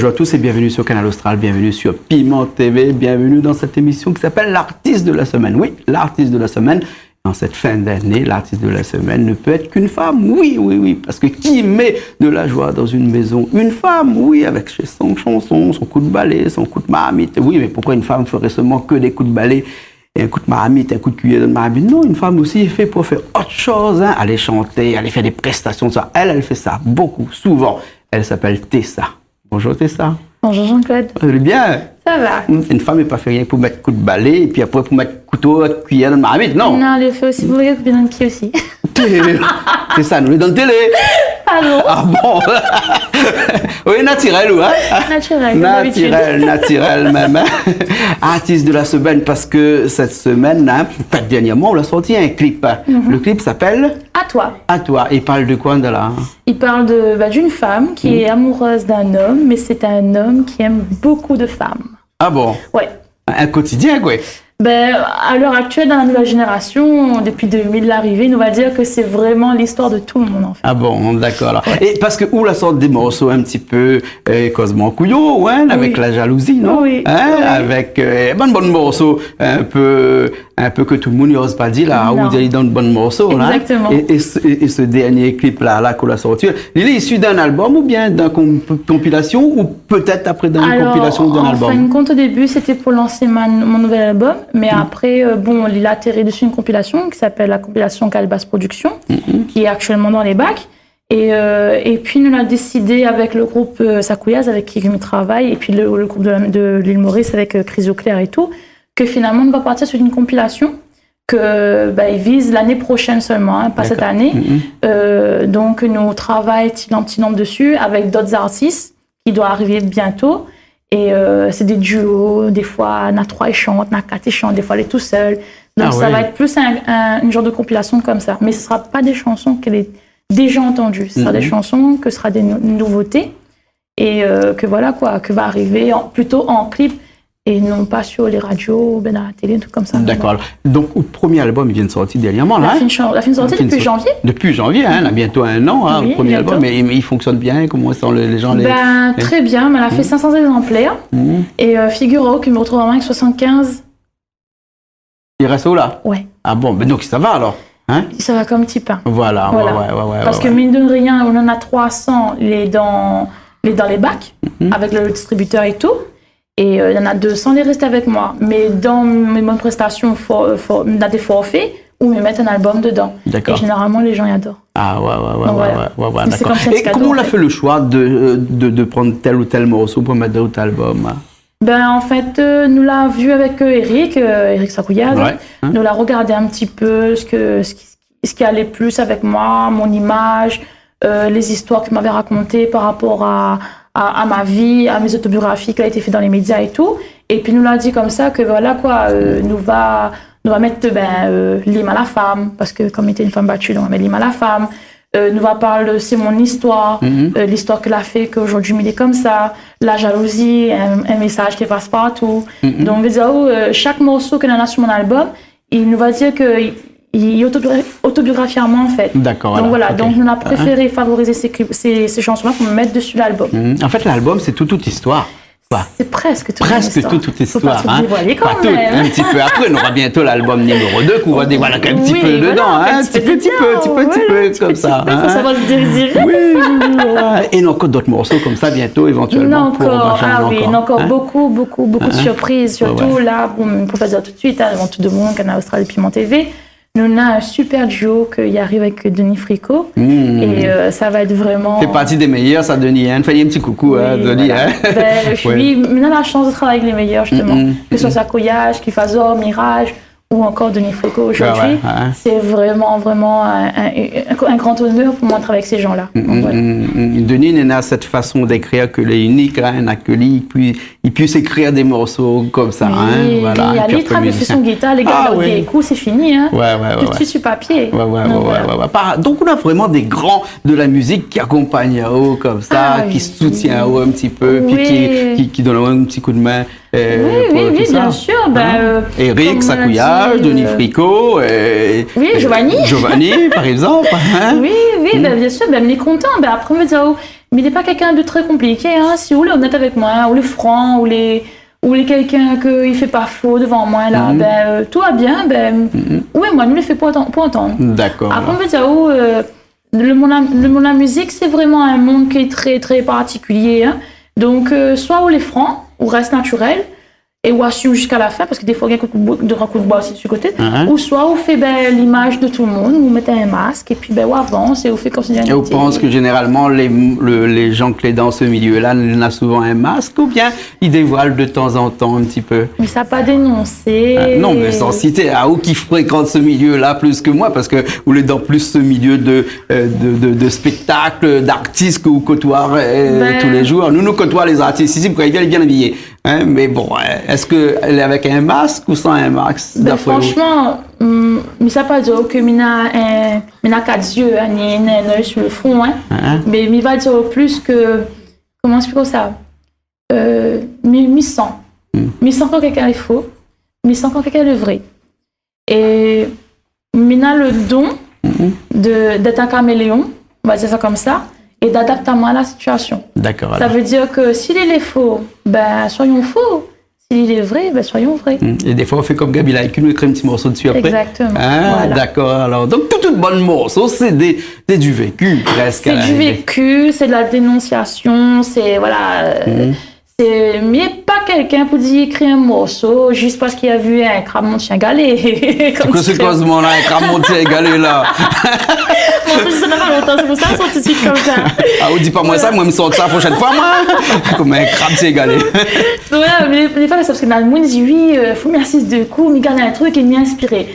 Bonjour à tous et bienvenue sur Canal Austral, bienvenue sur Piment TV, bienvenue dans cette émission qui s'appelle l'artiste de la semaine. Oui, l'artiste de la semaine. En cette fin d'année, l'artiste de la semaine ne peut être qu'une femme. Oui, oui, oui, parce que qui met de la joie dans une maison? Une femme, oui, avec son chanson, son coup de balai, son coup de marmite. Oui, mais pourquoi une femme ferait seulement que des coups de balai et un coup de marmite, un coup de cuillère de marmite? Non, une femme aussi est faite pour faire autre chose, hein. Aller chanter, aller faire des prestations, ça. Elle fait ça beaucoup, souvent. Elle s'appelle Tessa. Bonjour Tessa. Bonjour Jean-Claude. Vous allez bien? Ça va. Une femme n'est pas fait rien pour mettre coup de balai et puis après pour mettre couteau, cuillère de marmite, non? Non, elle le fait aussi pour les bien de qui aussi. C'est ça, nous les donne télé. Pardon. Ah bon? Oui, naturel, ou hein? Naturel même. Artiste de la semaine, parce que cette semaine, hein, dernièrement, on a sorti un clip. Le clip s'appelle À toi. À toi. Il parle de quoi, de là? Il parle d'une femme qui est amoureuse d'un homme, mais c'est un homme qui aime beaucoup de femmes. Ah bon? Ouais. Un quotidien, quoi. À l'heure actuelle, dans la nouvelle génération, depuis 2000 l'arrivée, on va dire que c'est vraiment l'histoire de tout le monde, en fait. Ah bon, d'accord. Ouais. Et parce que où la sorte des morceaux un petit peu cosmo couillot, hein, oui. Avec la jalousie, non? Oui. Hein, oui. Avec bon morceau, un peu que tout le monde n'ose pas dire là, où il donne bon morceau là. Exactement. Et ce dernier clip là qu'on a sorti, il est issu d'un album ou bien d'une compilation ou peut-être après d'une compilation d'un album? En fin de compte, au début, c'était pour lancer mon nouvel album. Mais après, il a atterri dessus une compilation qui s'appelle la compilation Calebasse Production, qui est actuellement dans les bacs. Et puis, nous avons décidé avec le groupe Sakouyaz, avec qui je travaille, et puis le groupe de l'île Maurice avec Chris Auclair et tout, que finalement, on va partir sur une compilation il vise l'année prochaine seulement, hein, pas cette année. Donc, nous travaillons petit nombre dessus avec d'autres artistes qui doivent arriver bientôt. Et c'est des duos, des fois, on a 3 ils chantent, on a 4 ils chantent, des fois, elle est tout seul. Donc, ça va être plus une genre de compilation comme ça. Mais ce ne sera pas des chansons qu'elle est déjà entendues. Ce sera des chansons que ce sera des nouveautés et que voilà quoi, que va arriver plutôt en clip et non pas sur les radios ou dans la télé, un truc comme ça. D'accord. Donc, le premier album, il vient de sortir dernièrement, là. La fin de sortie depuis janvier. Depuis janvier, hein, là, bientôt 1 an, hein, oui, le premier bientôt. album. Mais il fonctionne bien? Comment sont les gens? Très bien, elle a fait 500 exemplaires. Et figure-toi que je me retrouve vraiment avec 75. Il reste où, là? Ouais. Ah bon, mais donc ça va alors? Hein? Ça va comme petit pain. Voilà. Parce que mine de rien, on en a 300 dans les bacs, avec le distributeur et tout. Et il y en a 200 les restent avec moi. Mais dans mes bonnes prestations, on a des forfaits où ils mettent un album dedans. D'accord. Et généralement, les gens y adorent. Ah ouais, d'accord. Comme Et comment on a fait le choix de prendre tel ou tel morceau pour mettre dans l'autre album? En fait, nous l'a vu avec Eric Sakouyaz. Nous l'a regardé un petit peu ce qui allait plus avec moi, mon image, les histoires qu'il m'avait racontées par rapport à ma vie, à mes autobiographies qui ont été faites dans les médias et tout. Et puis nous l'a dit comme ça que voilà quoi, nous va mettre l'hymne à la femme, parce que comme il était une femme battue, on va mettre l'hymne à la femme. Nous va parler, c'est mon histoire, l'histoire qu'elle a fait, qu'aujourd'hui il est comme ça, la jalousie, un message qui passe partout. Donc on va dire, chaque morceau qu'elle a sur mon album, il nous va dire que il est autobiographiquement en fait. D'accord. Donc voilà, donc on a préféré favoriser ces chansons-là pour me mettre dessus l'album. En fait, l'album, c'est toute histoire. C'est presque toute histoire. Faut pas dévoiler quand même. Un petit peu après, on aura bientôt l'album numéro 2 qu'on va dévoiler un petit peu dedans. Un petit peu comme ça. Il faut savoir se désirer. Oui. Et encore d'autres morceaux comme ça bientôt, éventuellement. Encore beaucoup de surprises. Surtout là, pour faire dire tout de suite, avant tout le monde, Canal Austral et Piment TV. Nous on a un super duo qui arrive avec Denis Fricot et ça va être vraiment... C'est parti des meilleurs, ça, Denis. Hein? Fais un petit coucou, Denis. Voilà. On a la chance de travailler avec les meilleurs, justement. Que ce soit Sakouyaz, Kifazor, Mirage ou encore Denis Fricot aujourd'hui. C'est vraiment un grand honneur pour moi de travailler avec ces gens-là. Denis a cette façon d'écrire que les uniques, il puisse écrire des morceaux comme ça. Il travaille sur son guitare, les gars, les coups, c'est fini. Tout de suite sur papier. Donc on a vraiment des grands de la musique qui accompagnent comme ça, qui soutiennent un petit peu, puis qui donnent un petit coup de main. Oui, bien sûr. Eric Sakouyaz, Denis Fricot. Giovanni, par exemple. Oui, bien sûr. On est content. Après, on va dire, Mais il n'est pas quelqu'un de très compliqué. Hein. Si vous voulez honnête avec moi, hein, ou les francs, ou les quelqu'un qui fait pas faux devant moi, là, tout va bien. Oui, moi, nous le fait pour entendre. D'accord. Après, on veut dire, le monde de la musique, c'est vraiment un monde qui est très, très particulier. Hein. Donc, soit on les francs, ou reste naturel, et ou assume jusqu'à la fin, parce que des fois, il y a un coup de bois aussi de ce côté. Ou soit on fait l'image de tout le monde, vous mettez un masque, et puis on avance, et on fait comme si et on pense que généralement, les gens qui sont dans ce milieu-là, ils ont souvent un masque, ou bien ils dévoilent de temps en temps un petit peu. Mais ça n'a pas dénoncé. Non, mais sans citer, à où qui fréquente ce milieu-là plus que moi, parce que vous êtes dans plus ce milieu de spectacles, d'artistes que vous côtoyez tous les jours. Nous côtoyons les artistes ici, quand ils viennent bien habillés. Hein, mais bon, est-ce qu'elle est avec un masque ou sans un masque? Franchement, mais ça pas dire que mina quatre yeux, ni un œil sur le front, hein. Mais il va dire plus que, comment expliquer ça? Mi sent quand quelqu'un est faux, mi sent quand quelqu'un est vrai. Et mina le don d'être un caméléon, on va dire ça comme ça, et d'adapter à la situation. D'accord. Ça veut dire que s'il est faux, soyons faux. S'il est vrai, soyons vrais. Et des fois, on fait comme Gabi, là, qui nous écrit un petit morceau dessus après. Exactement. Voilà. D'accord. Alors, donc, tout bon morceau, c'est du vécu, presque. C'est du vécu, c'est de la dénonciation, c'est, voilà... Mais pas quelqu'un pour dire écrire un morceau juste parce qu'il a vu un crabe chien galé. C'est quoi ce cosement là, un crabe chien galé là? Moi, ça n'a pas longtemps, c'est pour ça qu'on tout de suite comme ça. Ah, on dit pas moi ça, moi je me sors ça la prochaine fois, moi. Comme un crabe chien galé. Ouais, mais des fois, c'est parce que dans le monde, dit oui, faut merci de coups, mais garder un truc et m'y inspirer.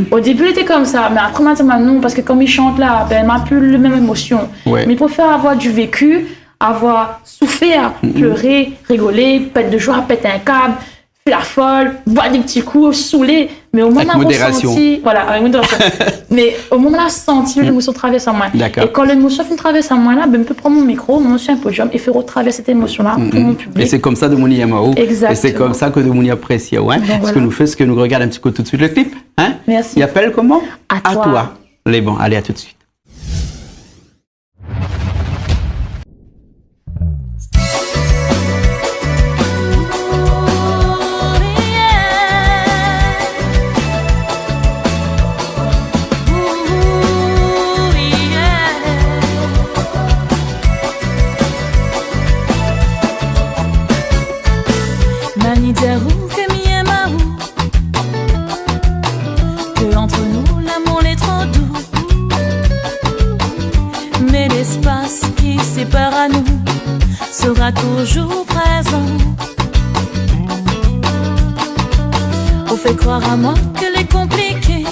Au début, il était comme ça, mais après, maintenant, non, parce que comme il chante là, il m'a plus la même émotion. Ouais. Mais il préfère avoir du vécu, avoir souffert, pleurer, rigoler, pète de joie, péter un câble, faire la folle, boire des petits coups, saouler. Mais au moment où on senti, voilà, avec modération. Mais au moment où on a senti l'émotion traverser en moi. Et quand l'émotion traverse en moi là, je peux prendre mon micro, mon sur un podium et faire retraverser cette émotion là pour mon public. Et c'est comme ça de Mouni Yamao. Exactement. Et c'est comme ça que de Mouni apprécie. Ouais. Ce que nous fait, ce que nous regarde un petit peu tout de suite le clip. Hein? Merci. Il appelle comment? À toi. Les bons, allez à tout de suite. Que entre nous l'amour est trop doux, mais l'espace qui sépare à nous sera toujours présent. On fait croire à moi qu'elle est compliquée,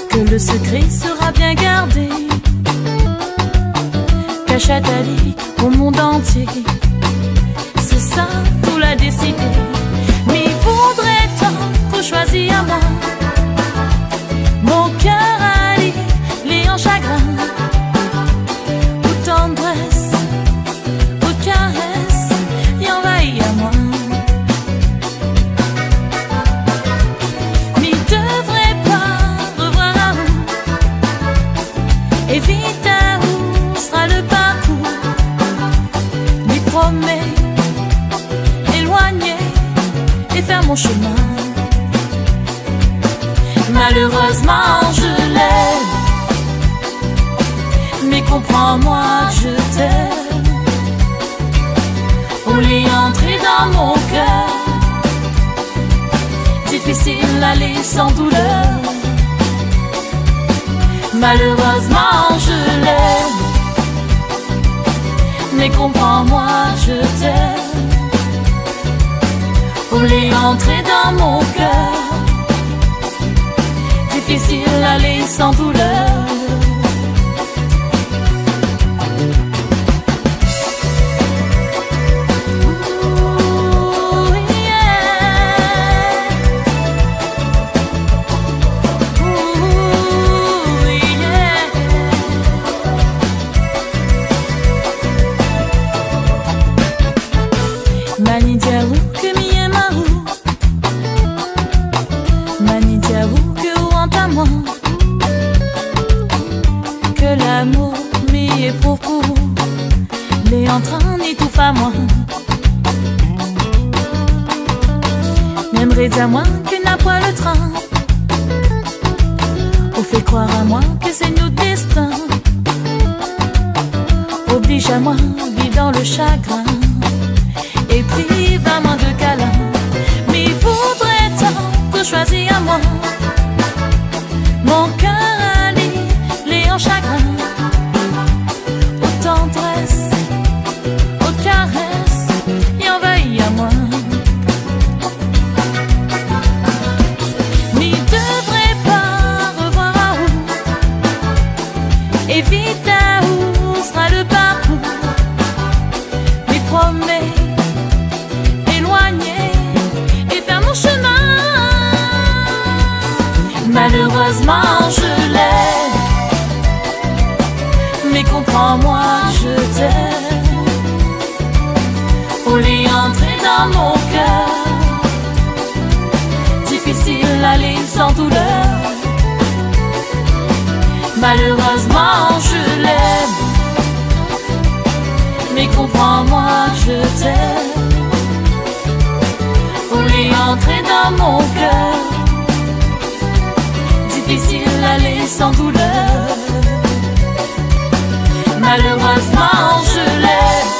que le secret sera bien gardé, cachette Ali au monde entier. C'est ça, tout l'a décidé. Mais il faudrait tant qu'on choisit à moi. Mon cœur Ali, les en chagrin, ou tendresse, ou caresse, y envahit à moi. Mais il devrait pas revoir à où, et vite à où sera le parcours. Mais promets et faire mon chemin. Malheureusement je l'aime, mais comprends-moi, je t'aime. On l'est entré dans mon cœur, difficile d'aller sans douleur. Malheureusement je l'aime, mais comprends-moi, je t'aime. On l'est entré dans mon cœur, difficile d'aller sans douleur. Ooh, yeah. Ooh, yeah. Mani Diaou que mi que l'amour m'y ni éprouve pour les entrain ni tout à moi. M'aimerais dire moi que n'a pas le train. On fait croire à moi que c'est notre destin. Oblige à moi, vivre dans le chagrin. Et puis vraiment de câlin. Mais il voudrait tant que choisir à moi. Mon cœur allé en chagrin. Aux tendresses, aux caresses, y envahit à moi. N'y devrait pas revoir à où. Évite à où sera le parcours. Mais promets, éloigner et faire mon chemin. Malheureusement je l'aime, mais comprends-moi, je t'aime. On l'est entré dans mon cœur, difficile d'aller sans douleur. Malheureusement je l'aime, mais comprends-moi, je t'aime. On l'est entré dans mon cœur, difficile d'aller sans douleur. Malheureusement je l'aime,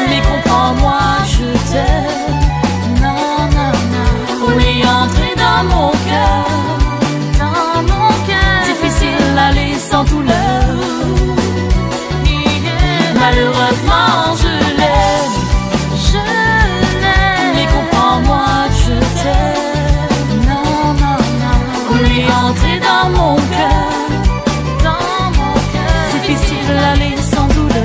mais comprends-moi, je t'aime. Non, non, non. On est entré dans mon cœur, difficile d'aller sans douleur. Malheureusement je l'aime, mais comprends-moi, je t'aime. Non, non, non. On est entré dans mon cœur, difficile d'aller sans douleur.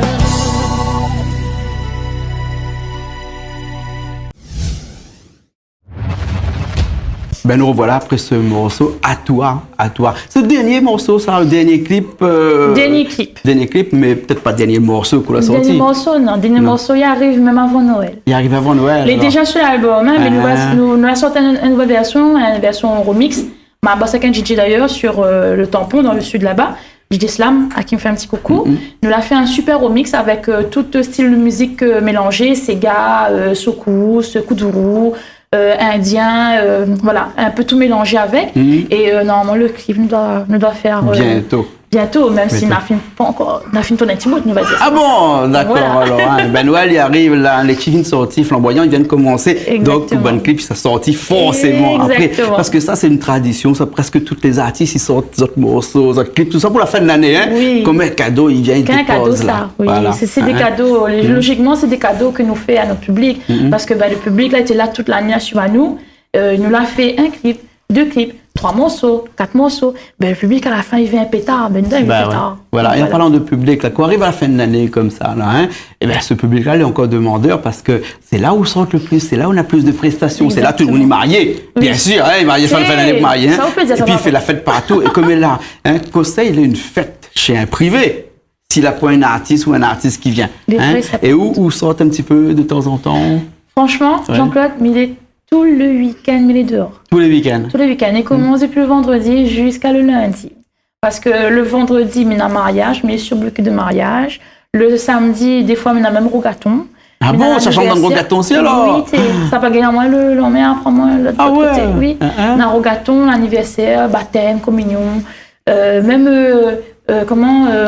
Ben nous revoilà après ce morceau à toi, à toi. Ce dernier morceau, ça, le dernier clip. Dernier clip. Dernier clip, mais peut-être pas dernier morceau qu'on a sorti. Dernier morceau, non. Dernier morceau, il arrive même avant Noël. Il arrive avant Noël. Il est déjà sur l'album, hein, mais nous avons sorti une nouvelle version, une version remix. Ma boss avec un DJ d'ailleurs sur le tampon dans le sud là-bas. DJ Slam, à qui me fait un petit coucou. Nous l'a fait un super remix avec tout style de musique mélangé, Sega, soukous, kuduro, indien, voilà, un peu tout mélangé avec. Et normalement, le clip nous doit faire bientôt, même si n'a fini pas encore, n'a fini ton petit bout, nous va dire. Ah bon, d'accord. Voilà. Alors, hein, ben Noël, il arrive, là, les clips sont sortis, flamboyants, ils viennent commencer. Exactement. Donc, bon clip, ça sorti forcément après. Parce que ça, c'est une tradition, ça, presque tous les artistes, ils sortent des autres morceaux, des autres clips, tout ça pour la fin de l'année, hein. Oui. Comme un cadeau, ils viennent, ils déposent cadeau, là. ça, oui. Voilà. C'est des cadeaux, logiquement, c'est des cadeaux que nous fait à notre public. Parce que le public, là, était là toute l'année sur à nous. Il nous l'a fait un clip, 2 clips, 3 morceaux, 4 morceaux. Ben, le public, à la fin, il vient un pétard. Ben, il vient un pétard. Ouais. Voilà. Et en parlant de public, là, quand on arrive à la fin de l'année comme ça, là, hein, et ben, ce public-là, il est encore demandeur parce que c'est là où on sort le plus, c'est là où on a plus de prestations, c'est là où tout le monde est marié. Oui. Bien sûr, hein, il est marié fin de l'année marié. Hein. Et puis, il fait la fête partout. Et comme il est là, hein, Conseil, il a une fête chez un privé. S'il n'a pas un artiste ou un artiste qui vient. Hein, et où sortent un petit peu de temps en temps. Franchement, Jean-Claude, il est tout le week-end, il est dehors. Tous les week-ends. Tous les week-ends. Il commence depuis le vendredi jusqu'à le lundi. Parce que le vendredi, il y a un mariage, mais il est surbloqué de mariage. Le samedi, des fois, il y a même rogaton. Ah bon, ça chante dans le rogaton aussi alors? Oui, ça va gagner moi le lendemain, après moi l'autre côté. Oui, dans le rogaton, l'anniversaire, baptême, communion, même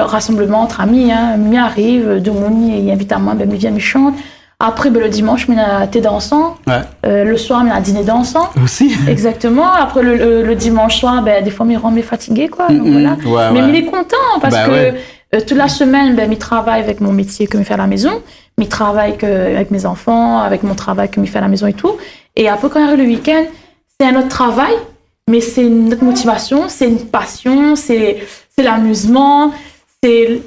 rassemblement entre amis. Hein. Mi arrive, de mon il invite à moi, ben, il vient, il chante. Après, ben, le dimanche, il y a thé dansant. Le soir, il y a dîner dansant. Aussi. Exactement. Après, le dimanche soir, ben, des fois, il rend fatigué, quoi. Donc, voilà. Mais il est content parce que toute la semaine, ben, il travaille avec mon métier que je fais à la maison. Il travaille avec mes enfants, avec mon travail que je fais à la maison et tout. Et après, quand il arrive le week-end, c'est un autre travail, mais c'est une autre motivation, c'est une passion, c'est l'amusement, c'est...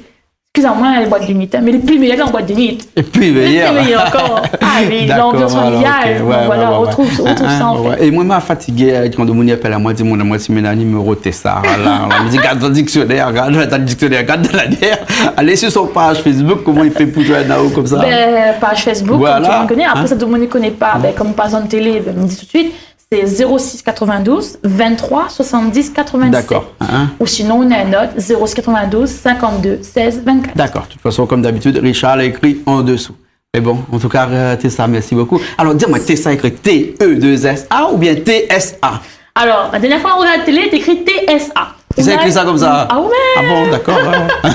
Excusez-moi, les boîtes de nuit, mais les plus meilleures en boîte de nuit. Les plus meilleures. Les plus meilleures encore. Ah oui, l'ambiance familiale. Okay. Voilà, on retrouve ça en fait. Et moi, je suis fatigué quand on appelle à moi, je dis, mon numéro, t'es ça. On me dit, regarde dans le dictionnaire, regarde dans la dernière. Allez sur son page Facebook, comment il fait pour jouer à Nao comme ça? Page Facebook, comme tout le monde connaît. Après, ça, tout le monde ne connaît pas. Comme on passe en télé, on me dit tout de suite. c'est 06 92 23 70 87. D'accord. Hein? Ou sinon, on a une note 06 92 52 16 24. D'accord. De toute façon, comme d'habitude, Richard l'a écrit en dessous. Mais bon, en tout cas, Tessa, merci beaucoup. Alors, dis-moi, Tessa écrit T-E-2-S-A ou bien T-S-A? Alors, la dernière fois, on regarde la télé, t'écris TSA. Vous avez écrit ça comme ça? Ah ouais. Ah bon, d'accord. Ouais.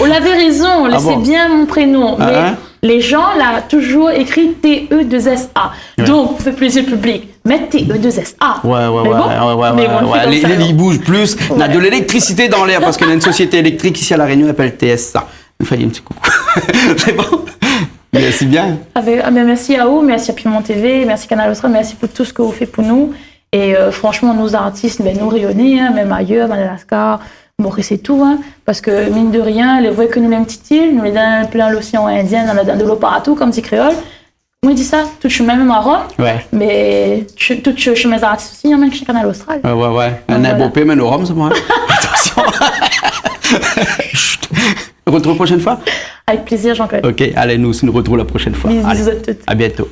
On avait raison, laissez bon? bien mon prénom. Mais Hein? les gens, là, toujours écrit T-E-2-S-A. Ouais. Donc, pour faire plaisir au public, mettez T-E-2-S-A. Ouais. Mais bon, Les lits bougent plus. On a de l'électricité dans l'air parce qu'il y a une société électrique ici à La Réunion, elle s'appelle TSA. Nous faisons un petit coucou. C'est bon? Merci bien. Merci à vous, merci à Piment TV, merci Canal Austral, merci pour tout ce que vous faites pour nous. Et franchement, nos artistes, nous rayonnons, hein, même ailleurs, Madagascar, Maurice et tout, hein, parce que mine de rien, les voix que nous les petites îles, nous les dans plein l'océan Indien, dans de l'eau partout, comme dit créole. Moi, je dis ça, tout chemin même à Rome, Ouais. mais tout chemin des artistes aussi, même chez Canal Austral. Ouais. Un beau pays, mais au Rome, c'est moi. Attention. Chut. On se retrouve la prochaine fois? Avec plaisir, Jean-Claude. Ok, allez, nous nous retrouvons la prochaine fois. Bisous Allez, à toutes. à bientôt.